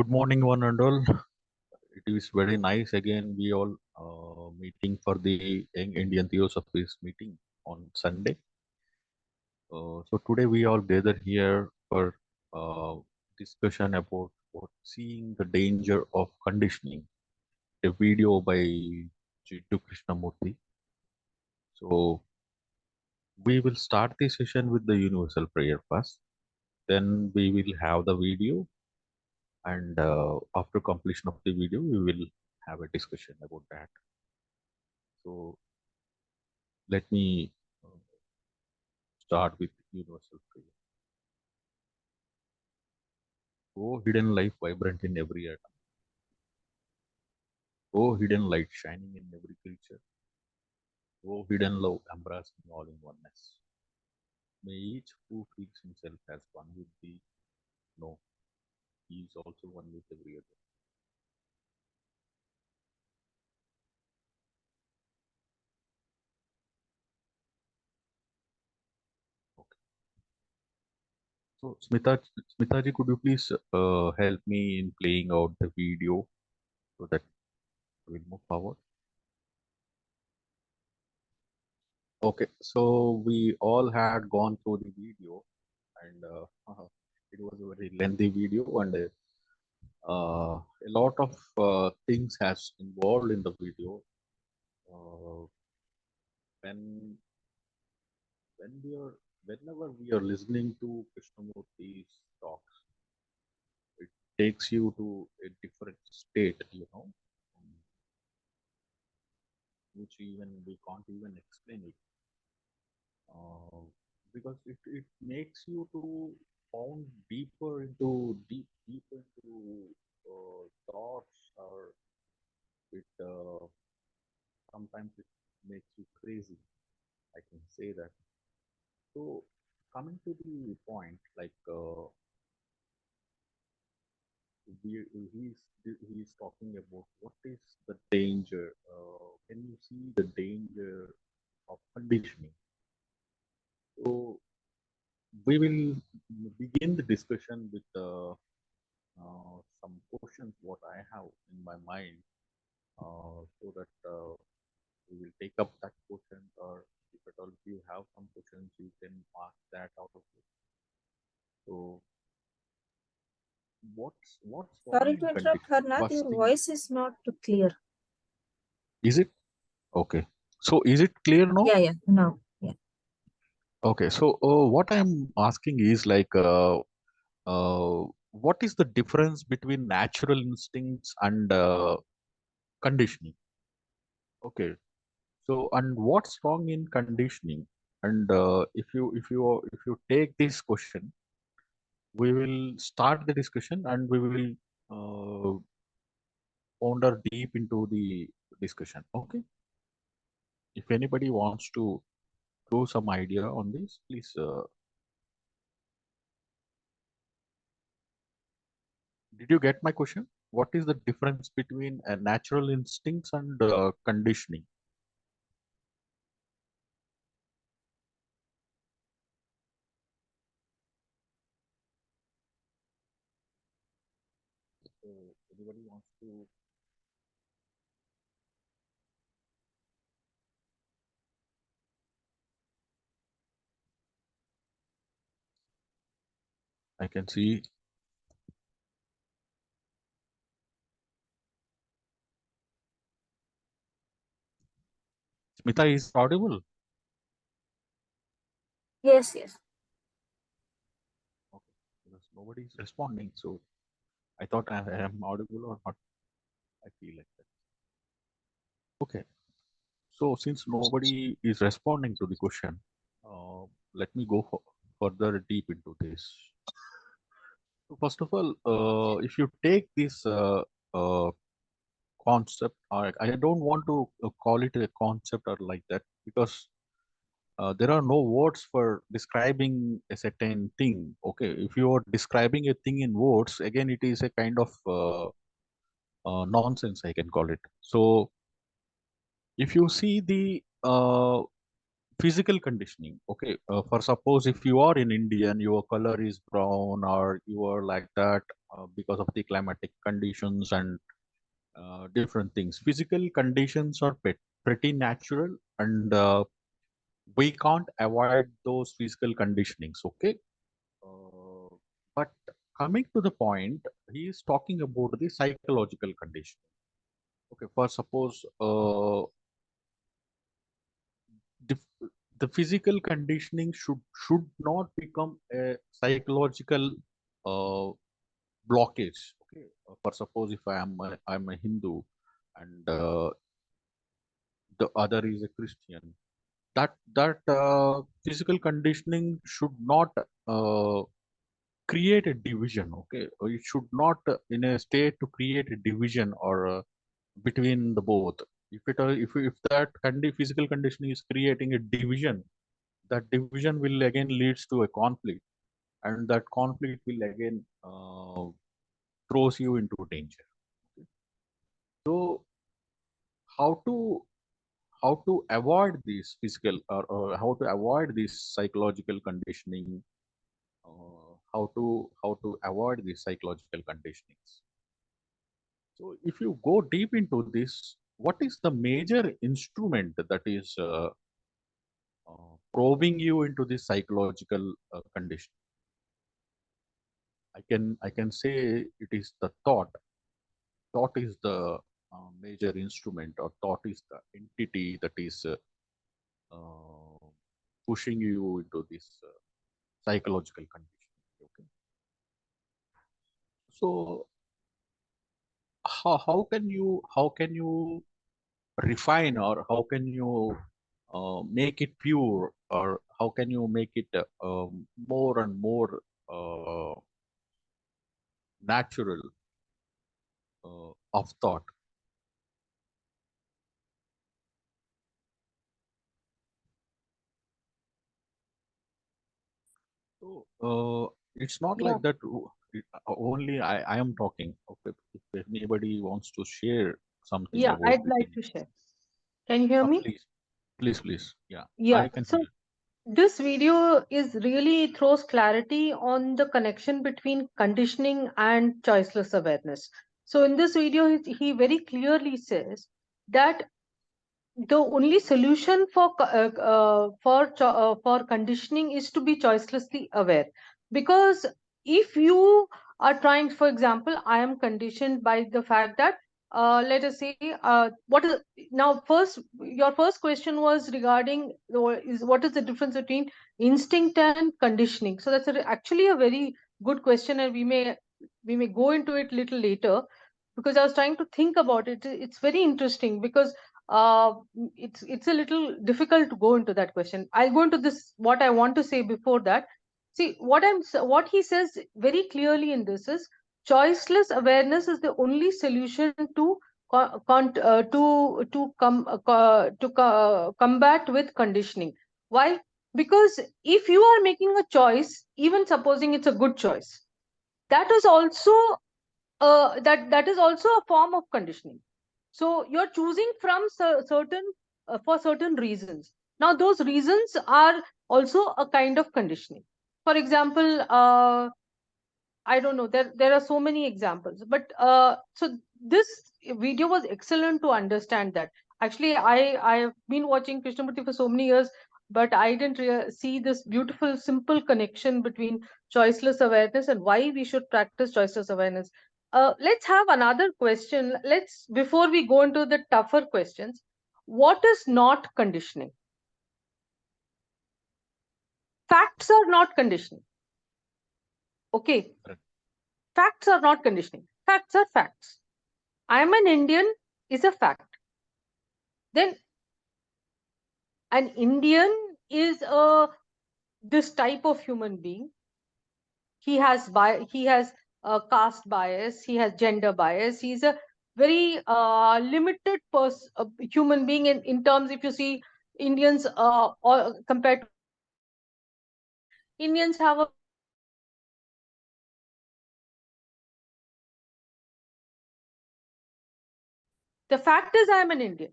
Good morning, one and all. It is very nice again. We all meeting for the Young Indian Theosophies meeting on Sunday. So today we all gather here for uh, discussion about seeing the danger of conditioning. A video by Jiddu Krishnamurti. So we will start the session with the universal prayer first. Then we will have the video, and after completion of the video, we will have a discussion about that. So let me start with universal prayer. Oh, hidden life vibrant in every atom. Oh, hidden light shining in every creature. Oh, hidden love embracing all in oneness. May each who feels himself as one with thee know he is also one with every other. Okay. So, Smitaji, could you please help me in playing out the video so that we'll move forward? Okay, so we all had gone through the video, and it was a very lengthy video, and a lot of things has involved in the video. Uh, when we are whenever we are listening to Krishnamurti's talks, it takes you to a different state, which even we can't even explain it. Uh, because it makes you to found deeper into thoughts, or it sometimes it makes you crazy. I can say that. So coming to the point, like we, he's talking about what is the danger. Can you see the danger of conditioning? So we will begin the discussion with some questions what I have in my mind, so that we will take up that question, or if at all you have some questions, you can ask that out of it. So what's wrong Sorry in to interrupt, conditioning? Harnath. Your First thing, voice is not clear. is it okay? So is it clear now? Yeah, now. Yeah. Okay. So what I'm asking is like, what is the difference between natural instincts and conditioning? Okay. So and what's wrong in conditioning? And if you take this question, we will start the discussion, and we will uh, ponder deep into the discussion. Okay. If anybody wants to throw some idea on this, please. Did you get my question? What is the difference between natural instincts and conditioning? So anybody wants to? I can see Smita is audible. Yes. Okay, because nobody is responding, so I thought I am audible or not. I feel like that. Okay, so since nobody is responding to the question, uh, let me go further deep into this. So first of all, if you take this uh, concept, or I don't want to call it a concept or like that, because there are no words for describing a certain thing. Okay, if you are describing a thing in words, again, it is a kind of nonsense, I can call it. So if you see physical conditioning. Okay, for suppose if you are in India and your color is brown or you are like that because of the climatic conditions and different things. Physical conditions are pretty natural, and we can't avoid those physical conditionings. Okay, uh, but coming to the point, he is talking about the psychological condition. Okay, for suppose the, the physical conditioning should not become a psychological uh, blockage. Okay, for suppose if I'm a Hindu and the other is a Christian, that physical conditioning should not uh, create a division. Okay, it should not in a state to create a division or between the both. If that physical conditioning is creating a division, that division will again leads to a conflict, and that conflict will again throws you into danger. So how to how to avoid this physical, or how to avoid this psychological conditioning, how to avoid these psychological conditionings. So if you go deep into this, what is the major instrument that is probing you into this psychological condition? I can say it is the thought. Thought is the major instrument, or thought is the entity that is uh, pushing you into this psychological condition. Okay, so how can you refine, or how can you make it pure, or how can you make it more and more uh, natural of thought? So it's not Yeah, like that. Only I am talking. Okay, if anybody wants to share something yeah, about I'd the like thing, to share. Can you hear me? please, please. Yeah, Yeah. I can So hear. this video is really throws clarity on the connection between conditioning and choiceless awareness. So in this video, he very clearly says that the only solution for conditioning is to be choicelessly aware, because if you are trying, for example, I am conditioned by the fact that let us say what is now first your first question was regarding what is the difference between instinct and conditioning. So that's actually a very good question, and we may go into it little later, because I was trying to think about it. It's very interesting because uh, it's a little difficult to go into that question. I'll go into this what I want to say before that. See, what he says very clearly in this is choiceless awareness is the only solution to combat with conditioning. Why? Because if you are making a choice, even supposing it's a good choice, that is also that is also a form of conditioning. So you're choosing from certain for certain reasons. Now those reasons are also a kind of conditioning. For example, I don't know. There are so many examples, but so this video was excellent to understand that. Actually, I have been watching Krishnamurti for so many years, but I didn't see this beautiful, simple connection between choiceless awareness and why we should practice choiceless awareness. Let's have another question. Let's before we go into the tougher questions. What is not conditioning? Facts are not conditioning. Okay, Correct. facts are not conditioning. Facts are facts. I'm an Indian is a fact. Then an Indian is a this type of human being. He has caste bias. He has gender bias. He's a very limited human being in terms. If you see Indians compared to other countries, Indians have a very the fact is I am an Indian.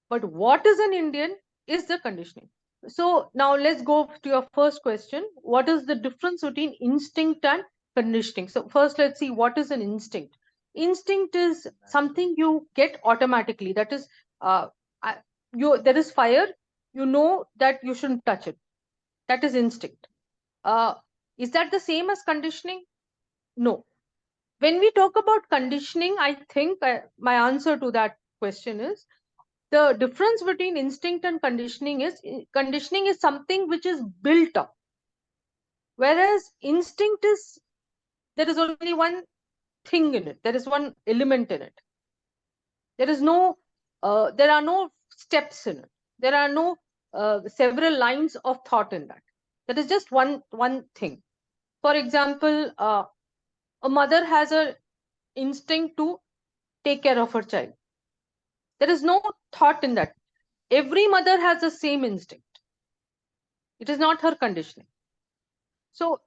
But what is an Indian is the conditioning. So now let's go to your first question. What is the difference between instinct and conditioning? So first, let's see what is an instinct. Instinct is something you get automatically. That is, uh, there is fire. You know that you shouldn't touch it. That is instinct. Uh, is that the same as conditioning? No. When we talk about conditioning, I think my answer to that question is the difference between instinct and conditioning is something which is built up, whereas instinct is, there is only one thing in it, there is one element in it. There is no there are no steps in it. There are no several lines of thought in that. That is just one thing. For example, a mother has a instinct to take care of her child. There is no thought in that. Every mother has the same instinct. It is not her conditioning. So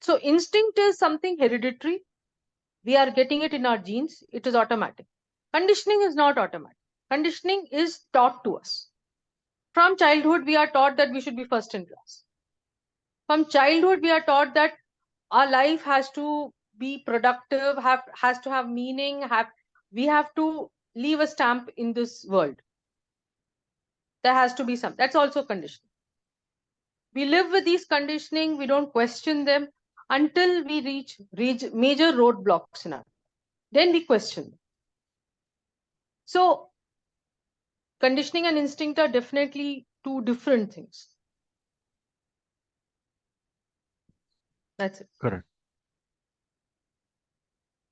so instinct is something hereditary. We are getting it in our genes. It is automatic. Conditioning is not automatic. Conditioning is taught to us. From childhood, we are taught that we should be first in class. From childhood, we are taught that our life has to be productive, has to have meaning, we have to leave a stamp in this world. There has to be some. That's also conditioning. We live with these conditioning, we don't question them until we reach major roadblocks in our life. Then we question them. So conditioning and instinct are definitely two different things. That's it. Correct.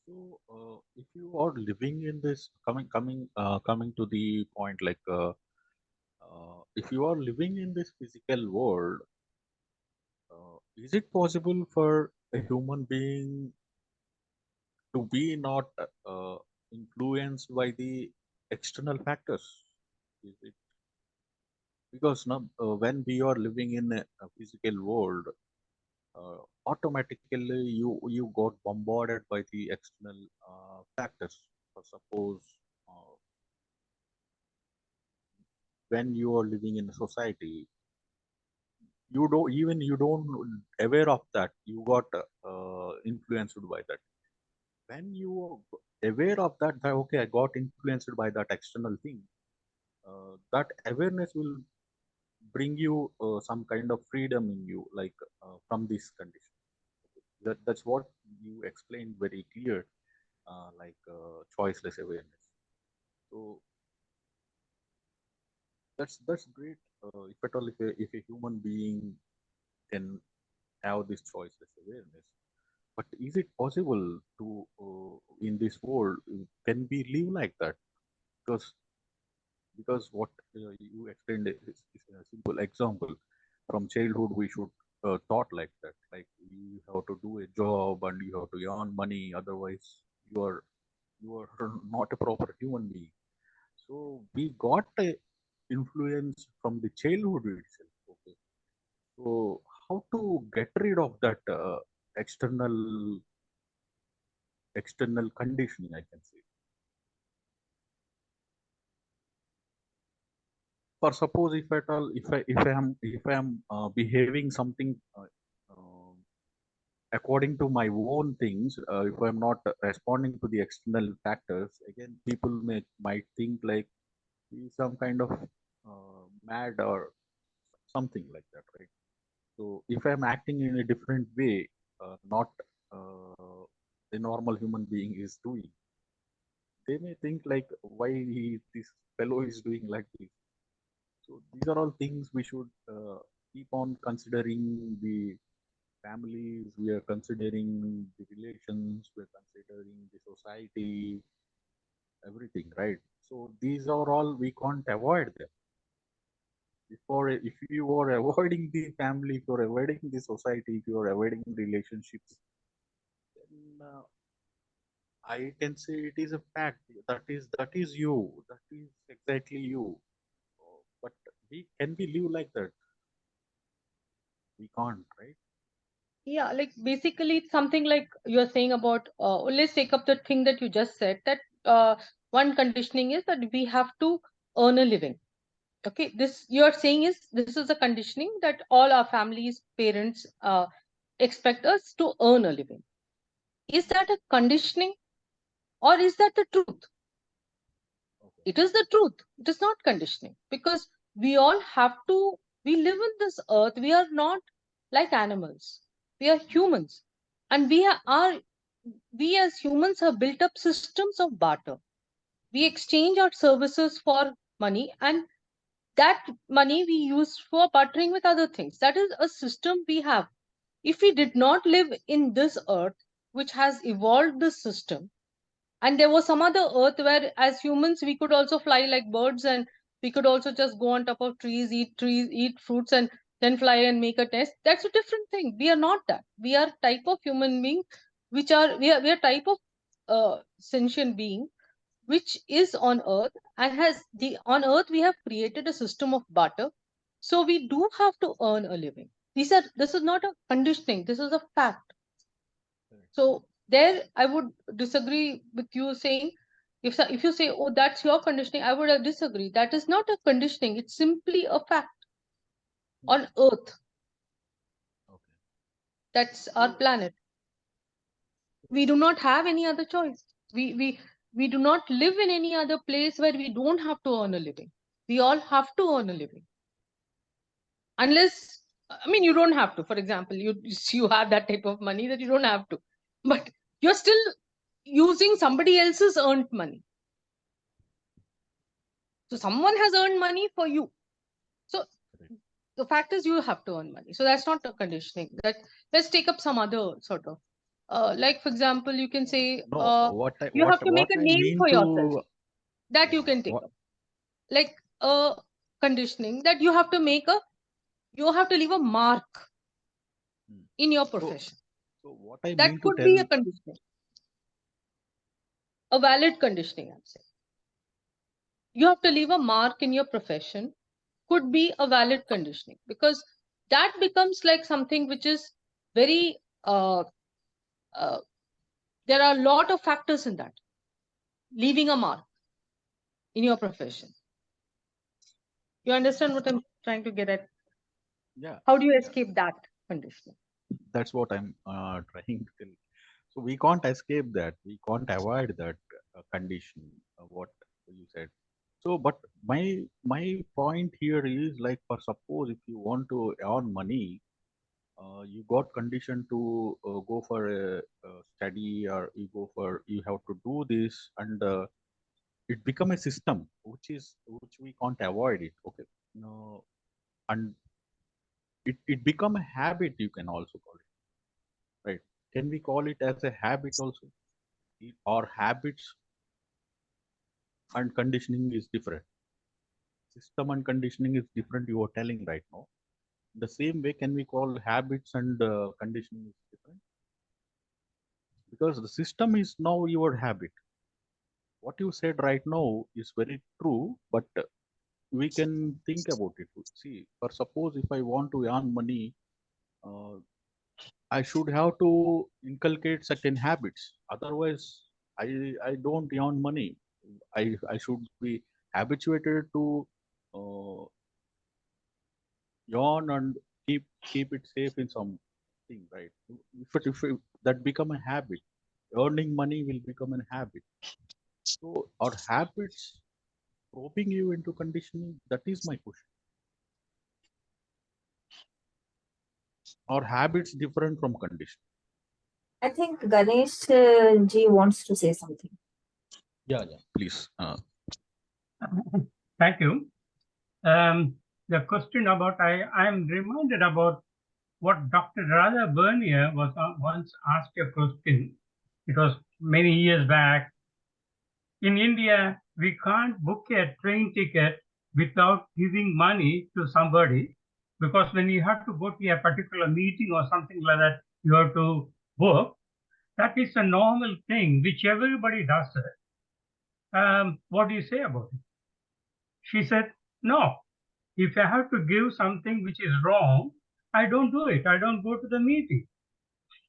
So, if you are living in this, coming to the point, like, if you are living in this physical world, is it possible for a human being to be not uh, influenced by the external factors? Is it because now, when we are living in a physical world, automatically you got bombarded by the external factors. For suppose, uh, when you are living in a society, you don't aware of that, you got influenced by that. When you are aware of that, that okay, I got influenced by that external thing, that awareness will bring you some kind of freedom in you, like, from this condition. That's what you explained very clear, like, choiceless awareness. So that's great. If at all, if a human being can have this choiceless awareness, but is it possible to, in this world, can we live like that? Because what you explained is a simple example. From childhood, we should thought like that, like you have to do a job and you have to earn money, otherwise you are you are not a proper human being. So we got a influence from the childhood itself. Okay, so how to get rid of that external conditioning, I can say. For suppose, if at all, if I am behaving something uh, according to my own things, if I'm not responding to the external factors, again people might think like he's some kind of mad or something like that, right? So if I'm acting in a different way, not uh, a normal human being is doing, they may think like why this fellow is doing like this. So these are all things we should keep on considering. The families, we are considering the relations, we are considering the society, everything, right? So these are all we can't avoid them. Before, if you are avoiding the family, if you're avoiding the society, if you're avoiding relationships, then I can say it is a fact. That is you. That is exactly you. But we can we live like that? We can't, right? Yeah, like basically it's something like you're saying about, let's take up the thing that you just said, that one conditioning is that we have to earn a living. Okay, this you are saying is this is a conditioning that all our families, parents expect us to earn a living. Is that a conditioning or is that the truth? Okay. It is the truth. It is not conditioning because we all have to, we live in this earth. We are not like animals. We are humans. And we as humans have built up systems of barter. We exchange our services for money, and that money we use for bartering with other things. That is a system we have. If we did not live in this earth, which has evolved this system, and there was some other earth where as humans we could also fly like birds, and we could also just go on top of trees, eat fruits, and then fly and make a nest. That's a different thing. We are not that. We are type of human being which are we are type of sentient being which is on earth, and has the on earth we have created a system of barter. So we do have to earn a living. This is not a conditioning, this is a fact. Correct. So there, I would disagree with you saying, if you say, "Oh, that's your conditioning," I would disagree. That is not a conditioning; it's simply a fact on Earth. Okay. That's our So, planet. We do not have any other choice. We do not live in any other place where we don't have to earn a living. We all have to earn a living, unless I mean you don't have to. For example, you have that type of money that you don't have to, but you're still using somebody else's earned money. So someone has earned money for you. So correct. the fact is you have to earn money. So that's not a conditioning. That let's take up some other sort of like for example, you can No, no, say no. you have to make What a I name mean for yourself. to, That you yeah, can take what, up. Like conditioning that you have to you have to leave a mark hmm. in your so, profession. so what I That mean to could be a tell, conditioning, a valid conditioning, I'm saying. You have to leave a mark in your profession could be a valid conditioning, because that becomes like something which is very uh, there are a lot of factors in that, leaving a mark in your profession. You understand what I'm trying to get at? yeah, How do you yeah, escape that conditioning? that's what I'm trying to tell. So we can't escape that. We can't avoid that condition. What you said. So, but my point here is like, for suppose if you want to earn money, you got conditioned to go for a study, or you have to do this, and it become a system which we can't avoid it. Okay, no, and it become a habit. You can also call it, right? Can we call it as a habit also? Or habits and conditioning is different. System and conditioning is different. You are telling right now. The same way, can we call habits and conditioning is different? Because the system is now your habit. What you said right now is very true, but we can think about it. See, for suppose if I want to earn money, uh, I should have to inculcate certain habits. Otherwise, I don't earn money. I should be habituated to uh, yawn and keep it safe in something, right? If that become a habit, earning money will become a habit. So our habits probing you into conditioning, that is my question. Our habits different from conditioning. I think Ganesh ji wants to say something. Yeah, yeah. Please. Thank you. The question about I am reminded about what Dr. Radha Bernier was once asked a question. It was many years back. In India, we can't book a train ticket without giving money to somebody, because when you have to go to a particular meeting or something like that, you have to book. That is a normal thing which everybody does it. What do you say about it? She said, no. If I have to give something which is wrong, I don't do it. I don't go to the meeting.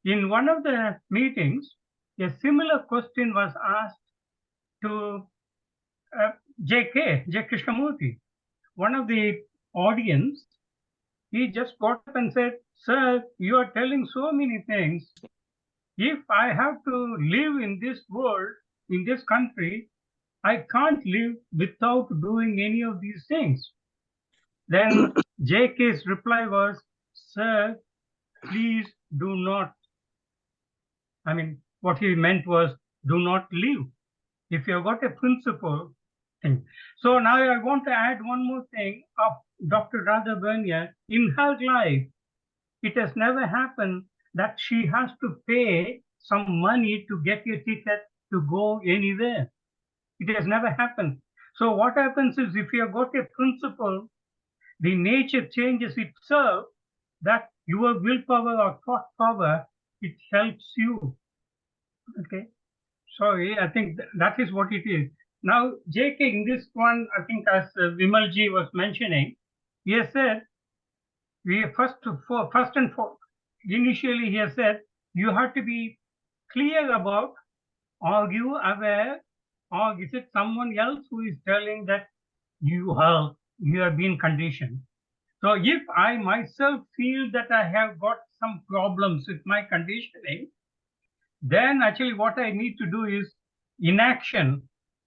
In one of the meetings, a similar question was asked to J. Krishnamurti. one of the audience, he just got up and said, "Sir, you are telling so many things. If I have to live in this world, in this country, I can't live without doing any of these things." Then JK's reply was, "Sir, please do not." I mean, what he meant was, do not live. If you've got a principle thing. So now I want to add one more thing of Dr. Radha Bernia. In her life, it has never happened that she has to pay some money to get a ticket to go anywhere. It has never happened. So what happens is, if you have got a principle, the nature changes itself, that your willpower or thought power, it helps you. Okay. So I think that is what it is. Now, JK, in this one, I think as Vimalji was mentioning, he has said, we first and foremost, initially he has said, you have to be clear about, are you aware, or is it someone else who is telling that you have been conditioned? So if I myself feel that I have got some problems with my conditioning, then actually what I need to do is inaction.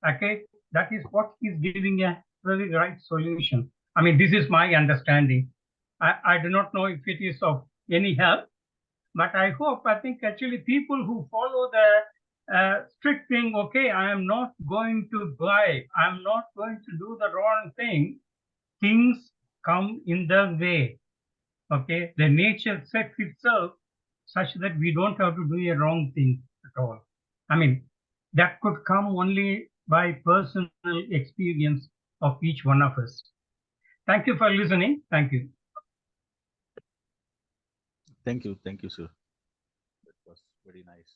Okay, that is what is giving a very right solution. I mean, this is my understanding. I do not know if it is of any help, but I think actually people who follow the strict thing, okay, I am not going to buy, I'm not going to do the wrong thing, things come in the way. Okay, the nature sets itself such that we don't have to do a wrong thing at all. I mean, that could come only by personal experience of each one of us. Thank you for listening. Thank you. Thank you, sir. That was very nice.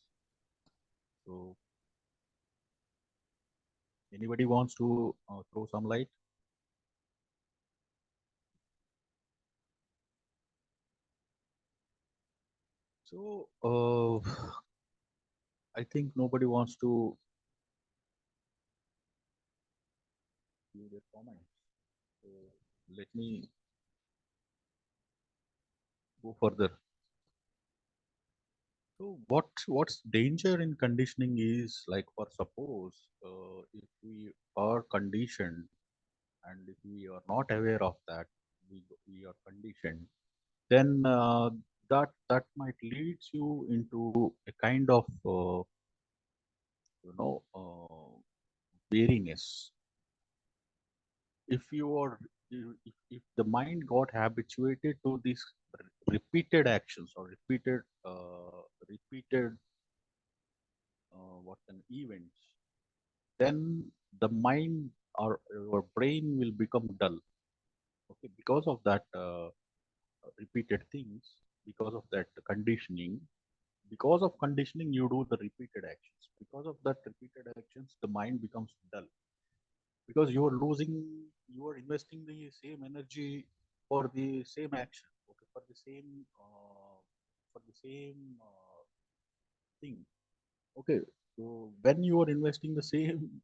So, anybody wants to throw some light? So, I think nobody wants to give their comments. So, let me go further. So, what's danger in conditioning is, like, for suppose if we are conditioned and if we are not aware of that, we are conditioned, then that might leads you into a kind of you know weariness. If you are if the mind got habituated to these repeated actions or repeated what an events, then the mind or your brain will become dull. Okay, because of that repeated things, because of that conditioning, because of conditioning you do the repeated actions, because of that repeated actions the mind becomes dull, because you are losing, you are investing the same energy for the same action, okay, for the same thing. Okay, so when you are investing the same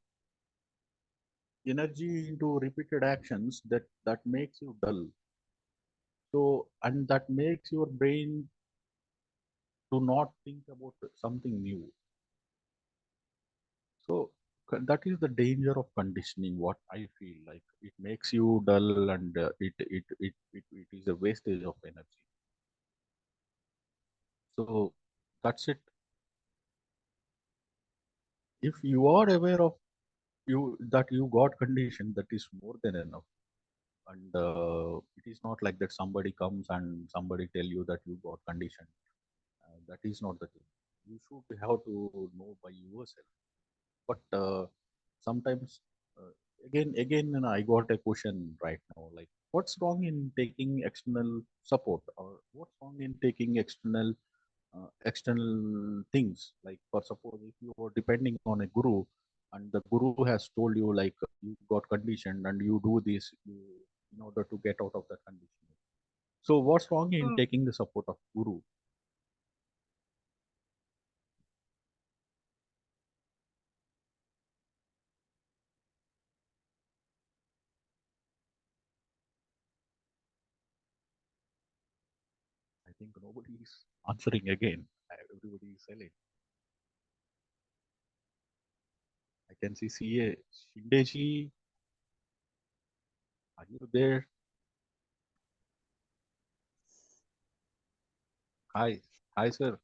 energy into repeated actions, that makes you dull. So, and that makes your brain to not think about something new. So that is the danger of conditioning. What I feel like, it makes you dull, and it is a wastage of energy. So that's it. If you are aware of you that you got conditioned, that is more than enough. And it is not like that somebody comes and somebody tell you that you got conditioned. That is not the thing. You should have to know by yourself. But sometimes again I got a question right now, like, what's wrong in taking external support, or what's wrong in taking external things, like, for suppose if you are depending on a guru and the guru has told you, like, you got conditioned and you do this in order to get out of that condition. So what's wrong in taking the support of guru? think nobody is answering again. Everybody is silent. I can see CA Shindeji. Are you there? Hi. Hi, sir.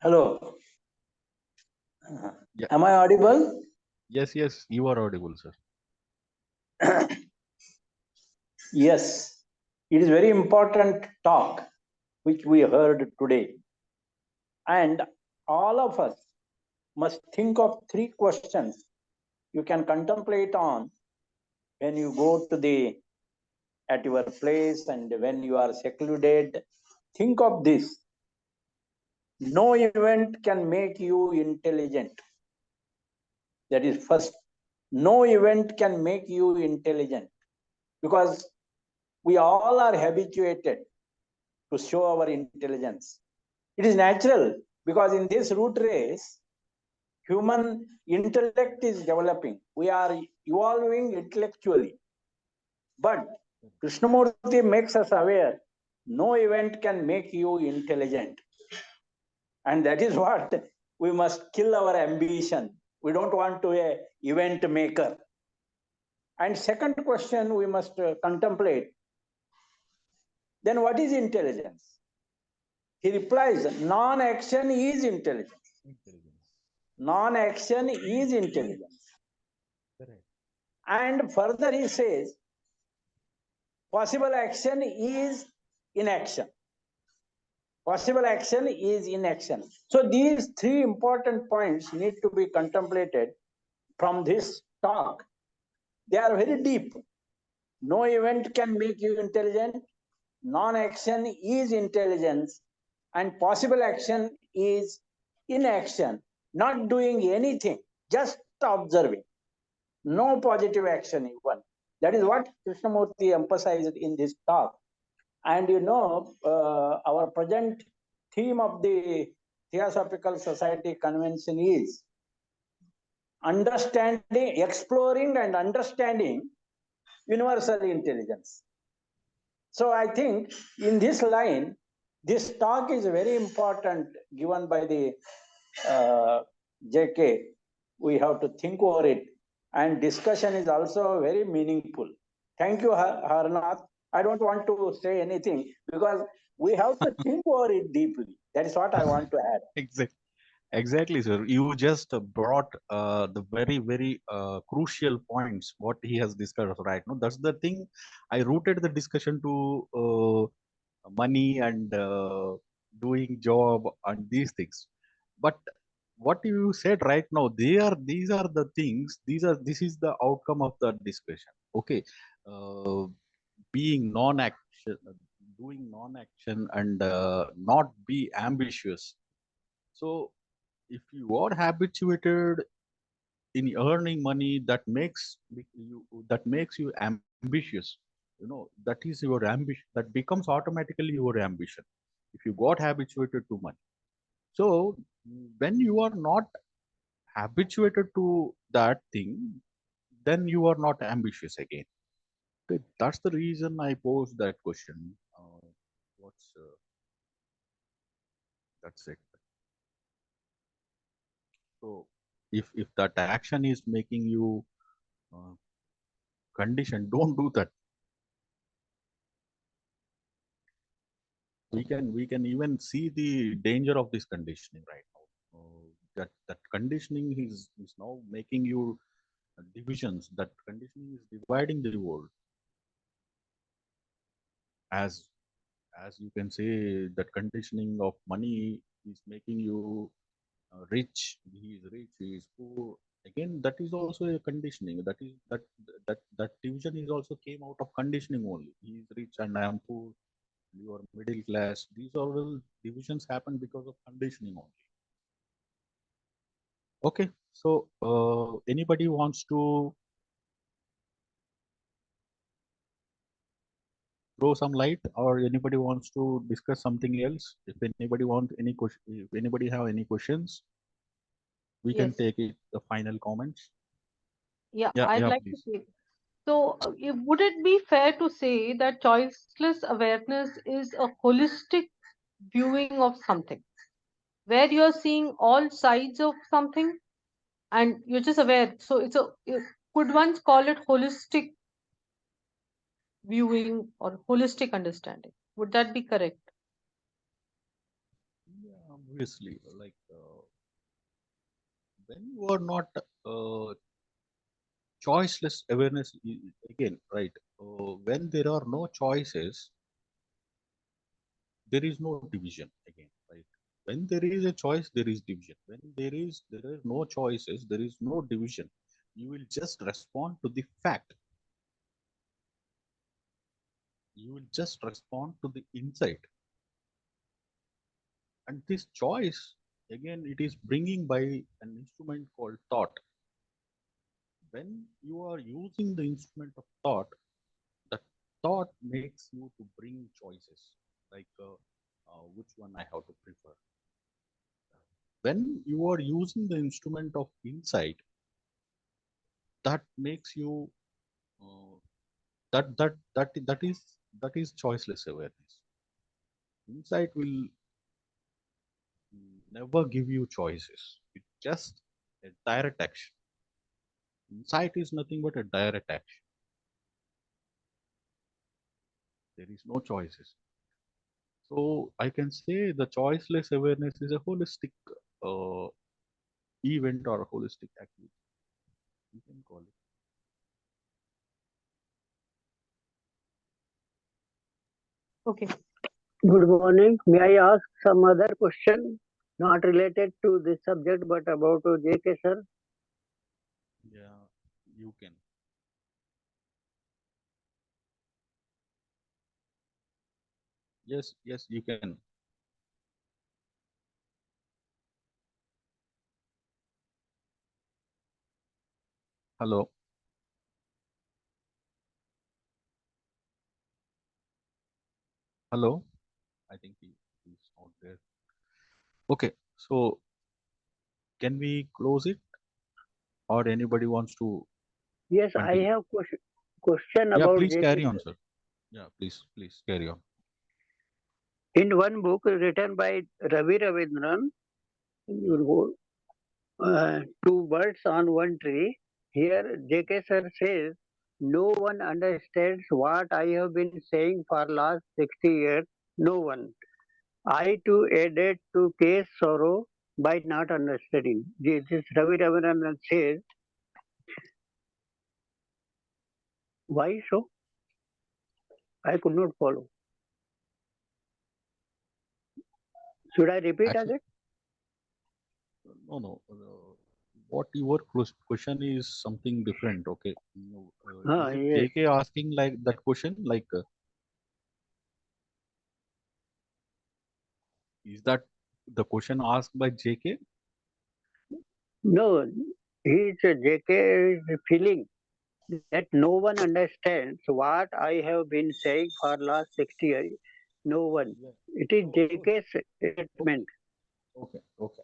Hello. Yeah. Am I audible? Yes, yes, you are audible, sir. Yes. It is very important talk which we heard today. And all of us must think of three questions you can contemplate on when you go to the at your place and when you are secluded. Think of this. No event can make you intelligent. That is first. No event can make you intelligent because we all are habituated to show our intelligence. It is natural because in this root race, human intellect is developing. We are evolving intellectually. But Krishnamurti makes us aware no event can make you intelligent. And that is what we must kill our ambition. We don't want to be an event maker. And second question we must contemplate, then what is intelligence? He replies, non-action is intelligence. Non-action is intelligence. Correct. And further he says, possible action is inaction. Possible action is inaction. So these three important points need to be contemplated from this talk. They are very deep. No event can make you intelligent. Non-action is intelligence. And possible action is inaction. Not doing anything, just observing. No positive action even. That is what Krishnamurti emphasized in this talk. And you know, our present theme of the Theosophical Society Convention is understanding, exploring and understanding universal intelligence. So I think in this line, this talk is very important given by the JK. We have to think over it, and discussion is also very meaningful. Thank you, Harnath. I don't want to say anything because we have to think over it deeply. That is what I want to add. Exactly. Exactly, sir. You just brought the very, very crucial points what he has discussed right now. That's the thing. I rooted the discussion to money and doing job and these things. But what you said right now, these are the things. This is the outcome of the discussion. Okay, uh, being non-action, doing non-action, and not be ambitious. So if you are habituated in earning money, that makes you ambitious. That is your ambition. That becomes automatically your ambition if you got habituated to money. So when you are not habituated to that thing, then you are not ambitious again. Okay, that's the reason I posed that question. What's That's it. So if that action is making you uh, conditioned, don't do that. We can even see the danger of this conditioning right now. That conditioning is now making you divisions. That conditioning is dividing the world. As you can say, that conditioning of money is making you rich. He is rich. He is poor. Again, that is also a conditioning. That division is also came out of conditioning only. He is rich and I am poor. You are middle class. These all divisions happen because of conditioning only. Okay, so anybody wants to throw some light, or anybody wants to discuss something else? If anybody want any question, if anybody have any questions, we can Yes. take it the final comments. Yeah, Yeah, I'd yeah, like to please. take. So, would it be fair to say that choiceless awareness is a holistic viewing of something, where you're seeing all sides of something and you're just aware? So, could one call it holistic viewing or holistic understanding? Would that be correct? Yeah, obviously, like when you are not choiceless awareness again, right? When there are no choices, there is no division again, right? When there is a choice, there is division. When there are no choices, there is no division. You will just respond to the fact. You will just respond to the insight. And this choice, again, it is bringing by an instrument called thought. When you are using the instrument of thought, the thought makes you to bring choices, like which one I have to prefer. When you are using the instrument of insight, that makes you uh, that is choiceless awareness. Insight will never give you choices. It's just a direct action. Insight is nothing but a direct action. There is no choices. So I can say the choiceless awareness is a holistic uh, event or a holistic activity. You can call it. Okay. Good morning. May I ask some other question, not related to this subject, but about JK sir? Yeah, you can. Yes, yes, you can. Hello. Hello. I think he's not there. Okay, so can we close it, or anybody wants to Yes, I continue? have question Yeah, about please JK carry on, sir. sir. Yeah, please carry on. In one book written by Ravi Ravindran, Two Birds on One Tree, here JK sir says, no one understands what I have been saying for last 60 years. No one. I too added to K's sorrow by not understanding. This Ravi Ravindran says, why so? I could not follow. Should I repeat Actually, again? no. What your question is something different. Okay. No, is it Yes. JK asking like that question? Like, is that the question asked by JK? No, JK is feeling that no one understands what I have been saying for last 60 years. No one. Yeah. It is So JK's statement. okay.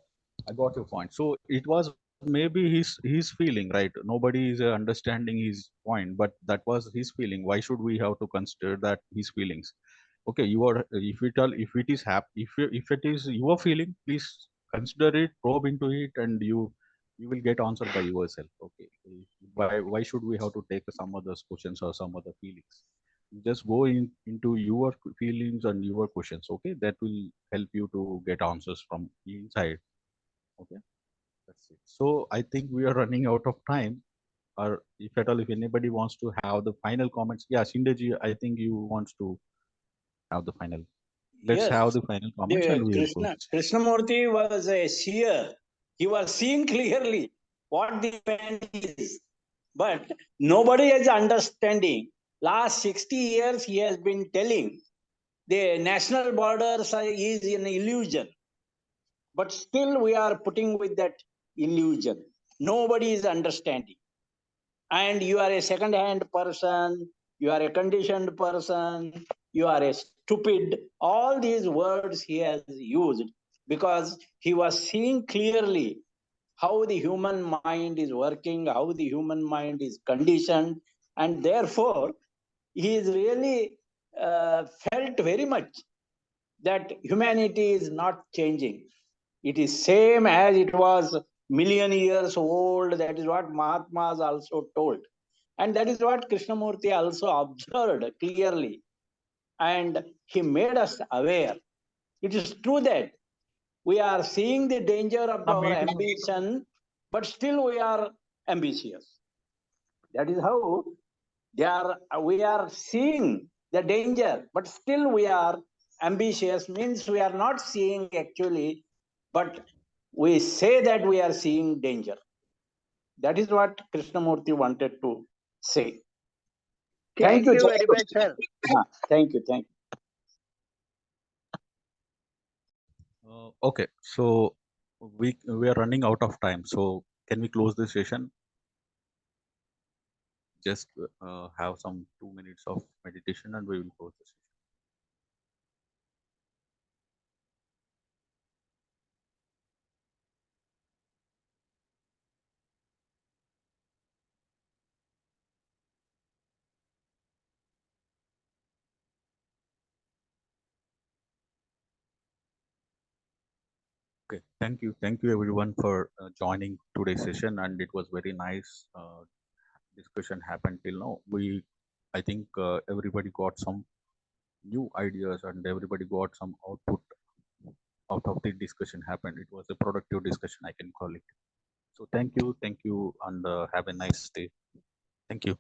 I got your point. So it was maybe his feeling, right? Nobody is understanding his point, but that was his feeling. Why should we have to consider that his feelings? Okay, you are if it is if it is your feeling, please consider it, probe into it, and you will get answer by yourself. Okay, why should we have to take some other questions or some other feelings? You just go into your feelings and your questions. Okay, that will help you to get answers from inside. Okay, that's it. So I think we are running out of time. Or if at all, if anybody wants to have the final comments, yeah, Shindeji, I think you wants to have the final. Let's Yes, have the final comments and we will close this. Krishnamurti was a seer. He was seeing clearly what the event is. But nobody is understanding. Last 60 years, he has been telling the national borders is an illusion. But still, we are putting with that illusion. Nobody is understanding. And you are a second hand person, you are a conditioned person, you are a stupid. All these words he has used because he was seeing clearly how the human mind is working, how the human mind is conditioned, And therefore, he is really felt very much that humanity is not changing. It is same as it was million years old. That is what Mahatmas also told. And that is what Krishnamurti also observed clearly. And he made us aware. It is true that we are seeing the danger of our ambition, but still we are ambitious. That is how we are seeing the danger, but still we are ambitious, means we are not seeing actually, but we say that we are seeing danger. That is what Krishnamurti wanted to say. Thank you very much, sir. Thank you. Okay, so we are running out of time. So can we close this session? Just have some 2 minutes of meditation, and we will close the session. Okay, thank you everyone for joining today's session, and it was very nice discussion happened till now. I think everybody got some new ideas, and everybody got some output out of the discussion happened. It was a productive discussion, I can call it. So thank you, and have a nice day. Thank you.